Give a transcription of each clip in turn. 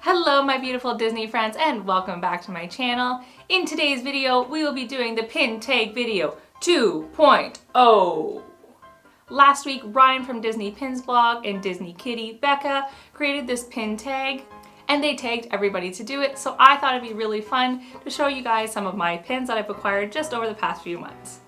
Hello my beautiful Disney friends and welcome back to my channel. In today's video we will be doing the pin tag video 2.0. Last week Ryan from Disney Pins blog and DisneyKittee Becca created this pin tag and they tagged everybody to do it, so I thought it'd be really fun to show you guys some of my pins that I've acquired just over the past few months.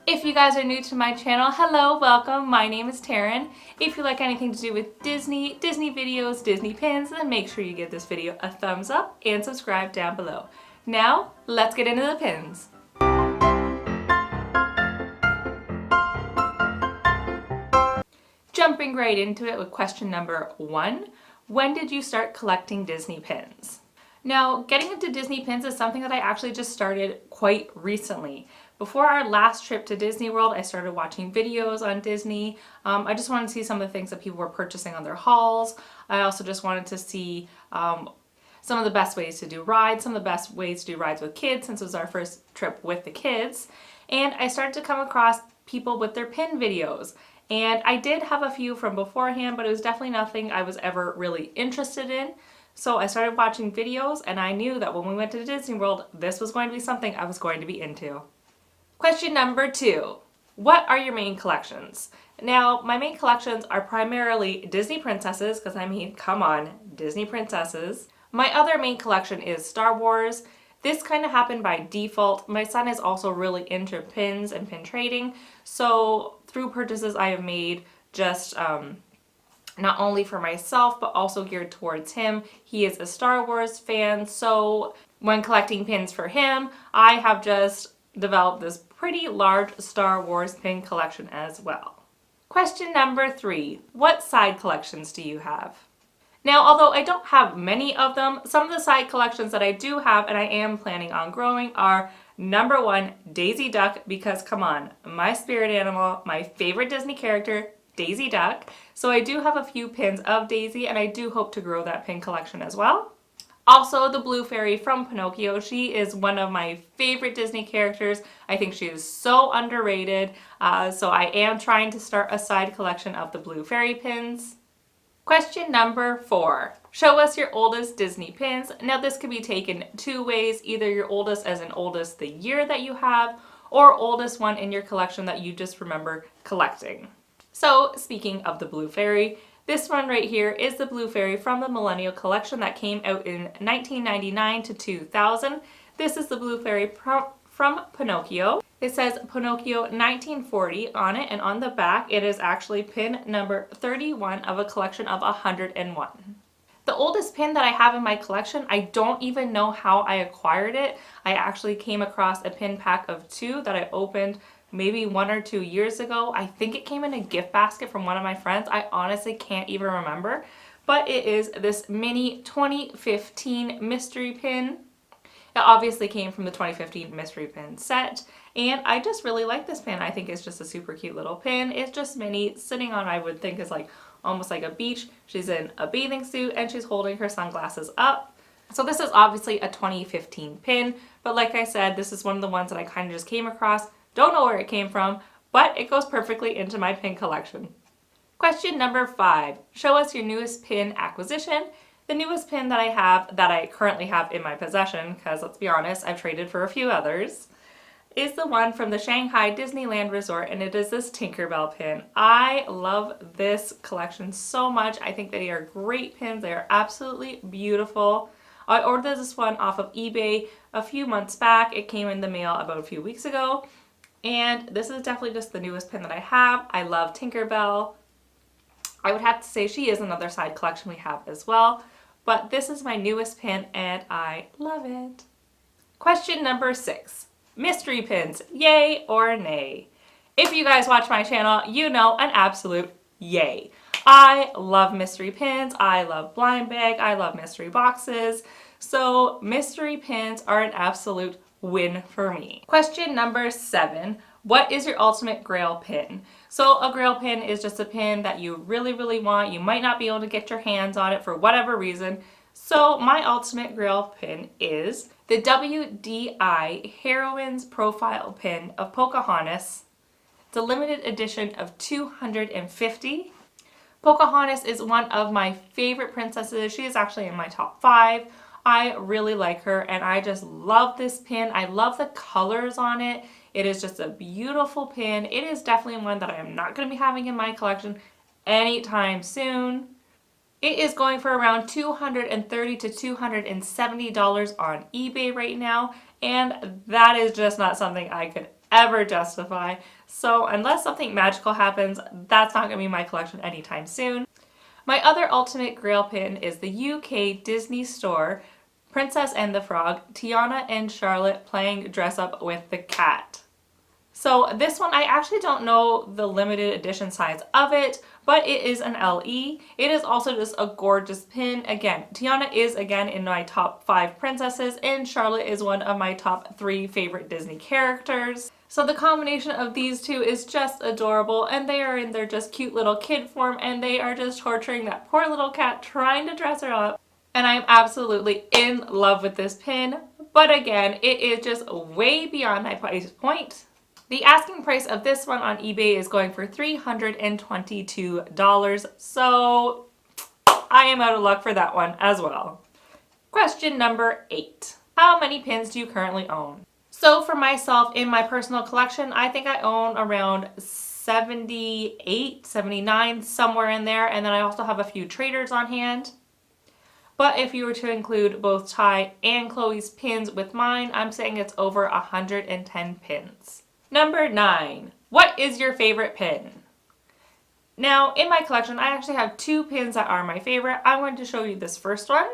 If you guys are new to my channel, hello, welcome, my name is Terryn. If you like anything to do with Disney videos, Disney pins, then make sure you give this video a thumbs up and subscribe down below. Now, let's get into the pins. Jumping right into it with question number 1. When did you start collecting Disney pins? Now, getting into Disney pins is something that I actually just started quite recently. Before our last trip to Disney World, I started watching videos on Disney. I just wanted to see some of the things that people were purchasing on their hauls. I also just wanted to see some of the best ways to do rides, some of the best ways to do rides with kids since it was our first trip with the kids. And I started to come across people with their pin videos. And I did have a few from beforehand, but it was definitely nothing I was ever really interested in. So I started watching videos and I knew that when we went to Disney World, this was going to be something I was going to be into. Question number 2. What are your main collections? Now, my main collections are primarily Disney princesses, because I mean, come on, Disney princesses. My other main collection is Star Wars. This kind of happened by default. My son is also really into pins and pin trading, so through purchases I have made just not only for myself, but also geared towards him. He is a Star Wars fan, so when collecting pins for him, I have just developed this pretty large Star Wars pin collection as well. Question number 3. What side collections do you have? Now, although I don't have many of them, some of the side collections that I do have and I am planning on growing are number 1, Daisy Duck, because come on, my spirit animal, my favorite Disney character, Daisy Duck. So I do have a few pins of Daisy and I do hope to grow that pin collection as well. Also, the Blue Fairy from Pinocchio. She is one of my favorite Disney characters. I think she is so underrated. So I am trying to start a side collection of the Blue Fairy pins. Question number 4. Show us your oldest Disney pins. Now this could be taken 2 ways. Either your oldest as in oldest the year that you have, or oldest one in your collection that you just remember collecting. So speaking of the Blue Fairy, this one right here is the Blue Fairy from the Millennial Collection that came out in 1999 to 2000. This is the Blue Fairy from Pinocchio. It says Pinocchio 1940 on it, and on the back it is actually pin number 31 of a collection of 101. The oldest pin that I have in my collection, I don't even know how I acquired it. I actually came across a pin pack of 2 that I opened maybe 1 or 2 years ago. I think it came in a gift basket from one of my friends. I honestly can't even remember, but it is this mini 2015 mystery pin. It obviously came from the 2015 mystery pin set, and I just really like this pin. I think it's just a super cute little pin. It's just mini, sitting on, I would think is like almost like a beach. She's in a bathing suit and she's holding her sunglasses up. So this is obviously a 2015 pin, but like I said, this is one of the ones that I kind of just came across. Don't know where it came from, but it goes perfectly into my pin collection. Question number 5. Show us your newest pin acquisition. The newest pin that I currently have in my possession, because let's be honest, I've traded for a few others, is the one from the Shanghai Disneyland Resort, and it is this Tinkerbell pin. I love this collection so much. I think they are great pins. They are absolutely beautiful. I ordered this one off of eBay a few months back. It came in the mail about a few weeks ago. And this is definitely just the newest pin that I have. I love Tinkerbell. I would have to say she is another side collection we have as well. But this is my newest pin and I love it. Question number 6. Mystery pins, yay or nay? If you guys watch my channel, you know an absolute yay. I love mystery pins. I love blind bag. I love mystery boxes. So mystery pins are an absolute win for me. Question number 7. What is your ultimate grail pin? So a grail pin is just a pin that you really, really want. You might not be able to get your hands on it for whatever reason. So my ultimate grail pin is the WDI Heroine's profile pin of Pocahontas. It's a limited edition of 250. Pocahontas is one of my favorite princesses. She is actually in my top 5. I really like her and I just love this pin. I love the colors on it. It is just a beautiful pin. It is definitely one that I am not going to be having in my collection anytime soon. It is going for around $230 to $270 on eBay right now, and that is just not something I could ever justify. So unless something magical happens, that's not going to be my collection anytime soon. My other ultimate grail pin is the UK Disney Store Princess and the Frog, Tiana and Charlotte playing dress up with the cat. So this one, I actually don't know the limited edition size of it, but it is an LE. It is also just a gorgeous pin. Again, Tiana is again in my top 5 princesses, and Charlotte is one of my top 3 favorite Disney characters. So the combination of these two is just adorable, and they are in their just cute little kid form, and they are just torturing that poor little cat trying to dress her up. And I'm absolutely in love with this pin, but again, it is just way beyond my price point. The asking price of this one on eBay is going for $322, so I am out of luck for that one as well. Question number 8. How many pins do you currently own? So for myself, in my personal collection, I think I own around 78, 79, somewhere in there, and then I also have a few traders on hand. But if you were to include both Ty and Chloe's pins with mine, I'm saying it's over 110 pins. Number 9. What is your favorite pin? Now, in my collection, I actually have 2 pins that are my favorite. I'm going to show you this first one.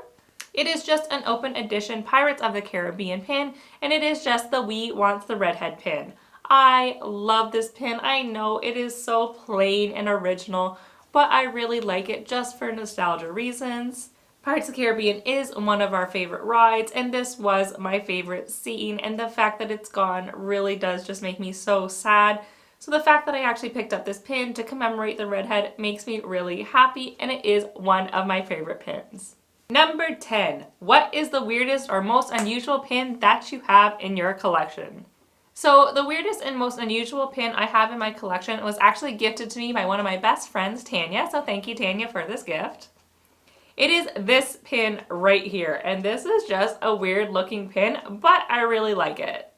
It is just an open edition Pirates of the Caribbean pin, and it is just the We Wants the Redhead pin. I love this pin. I know it is so plain and original, but I really like it just for nostalgia reasons. Pirates of the Caribbean is one of our favorite rides, and this was my favorite scene, and the fact that it's gone really does just make me so sad. So the fact that I actually picked up this pin to commemorate the redhead makes me really happy, and it is one of my favorite pins. Number 10. What is the weirdest or most unusual pin that you have in your collection? So the weirdest and most unusual pin I have in my collection was actually gifted to me by one of my best friends, Tanya, so thank you, Tanya, for this gift. It is this pin right here, and this is just a weird looking pin, but I really like it.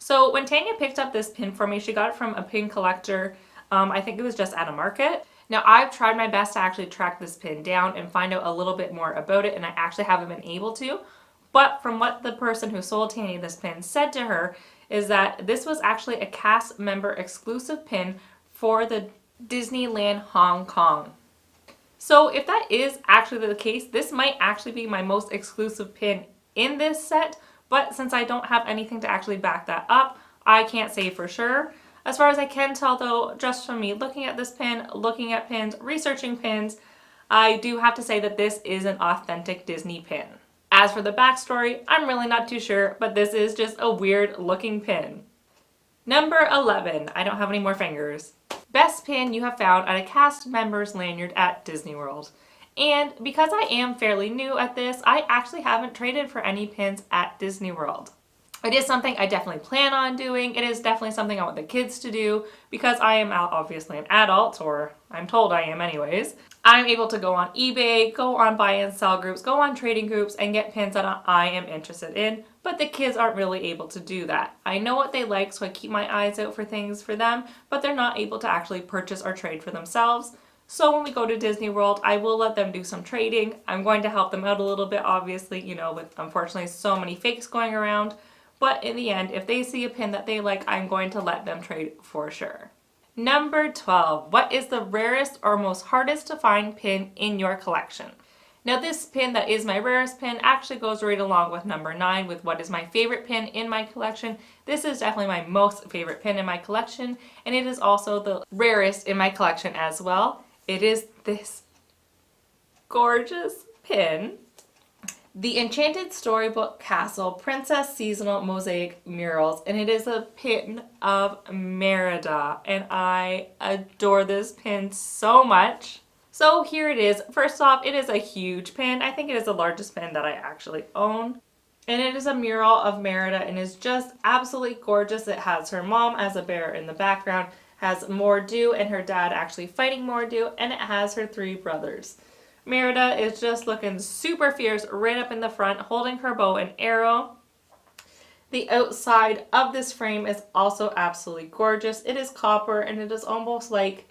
So when Tanya picked up this pin for me, she got it from a pin collector. I think it was just at a market. Now I've tried my best to actually track this pin down and find out a little bit more about it, and I actually haven't been able to. But from what the person who sold Tanya this pin said to her is that this was actually a cast member exclusive pin for the Disneyland Hong Kong. So if that is actually the case, this might actually be my most exclusive pin in this set, but since I don't have anything to actually back that up, I can't say for sure. As far as I can tell though, just from me looking at this pin, looking at pins, researching pins, I do have to say that this is an authentic Disney pin. As for the backstory, I'm really not too sure, but this is just a weird looking pin. Number 11. I don't have any more fingers. Best pin you have found at a cast member's lanyard at Disney World. And because I am fairly new at this, I actually haven't traded for any pins at Disney World. It is something I definitely plan on doing. It is definitely something I want the kids to do because I am obviously an adult, or I'm told I am anyways. I'm able to go on eBay, go on buy and sell groups, go on trading groups, and get pins that I am interested in, but the kids aren't really able to do that. I know what they like, so I keep my eyes out for things for them, but they're not able to actually purchase or trade for themselves. So when we go to Disney World, I will let them do some trading. I'm going to help them out a little bit, obviously, you know, with unfortunately so many fakes going around. But in the end, if they see a pin that they like, I'm going to let them trade for sure. Number 12. What is the rarest or most hardest to find pin in your collection? Now this pin that is my rarest pin actually goes right along with number 9 with what is my favorite pin in my collection. This is definitely my most favorite pin in my collection, and it is also the rarest in my collection as well. It is this gorgeous pin. The Enchanted Storybook Castle Princess Seasonal Mosaic Murals, and it is a pin of Merida, and I adore this pin so much. So here it is. First off, it is a huge pin. I think it is the largest pin that I actually own. And it is a mural of Merida and is just absolutely gorgeous. It has her mom as a bear in the background, has Mordew and her dad actually fighting Mordew, and it has her 3 brothers. Merida is just looking super fierce right up in the front, holding her bow and arrow. The outside of this frame is also absolutely gorgeous. It is copper and it is almost like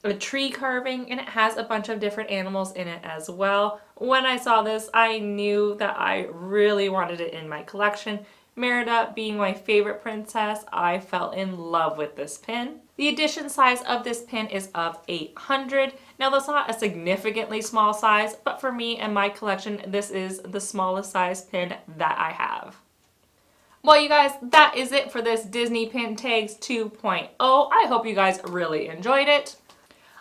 a tree carving, and it has a bunch of different animals in it as well. When I saw this, I knew that I really wanted it in my collection. Merida being my favorite princess, I fell in love with this pin. The edition size of this pin is of 800. Now that's not a significantly small size, but for me and my collection, this is the smallest size pin that I have. Well, you guys, that is it for this Disney Pin Tags 2.0. I hope you guys really enjoyed it.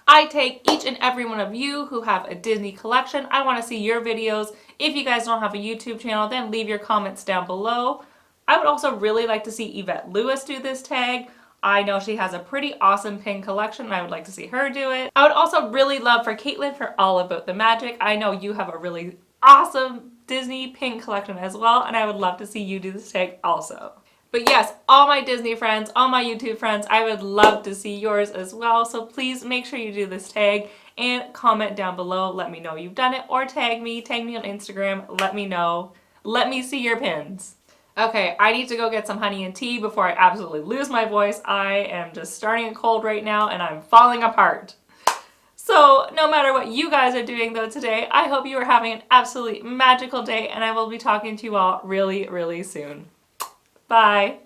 I take each and every one of you who have a Disney collection. I want to see your videos. If you guys don't have a YouTube channel, then leave your comments down below. I would also really like to see Yvette Lewis do this tag. I know she has a pretty awesome pin collection and I would like to see her do it. I would also really love for Caitlin for All About the Magic. I know you have a really awesome Disney pin collection as well, and I would love to see you do this tag also. But yes, all my Disney friends, all my YouTube friends, I would love to see yours as well. So please make sure you do this tag and comment down below. Let me know you've done it, or tag me on Instagram. Let me know. Let me see your pins. Okay, I need to go get some honey and tea before I absolutely lose my voice. I am just starting a cold right now and I'm falling apart. So no matter what you guys are doing though today, I hope you are having an absolutely magical day, and I will be talking to you all really, really soon. Bye.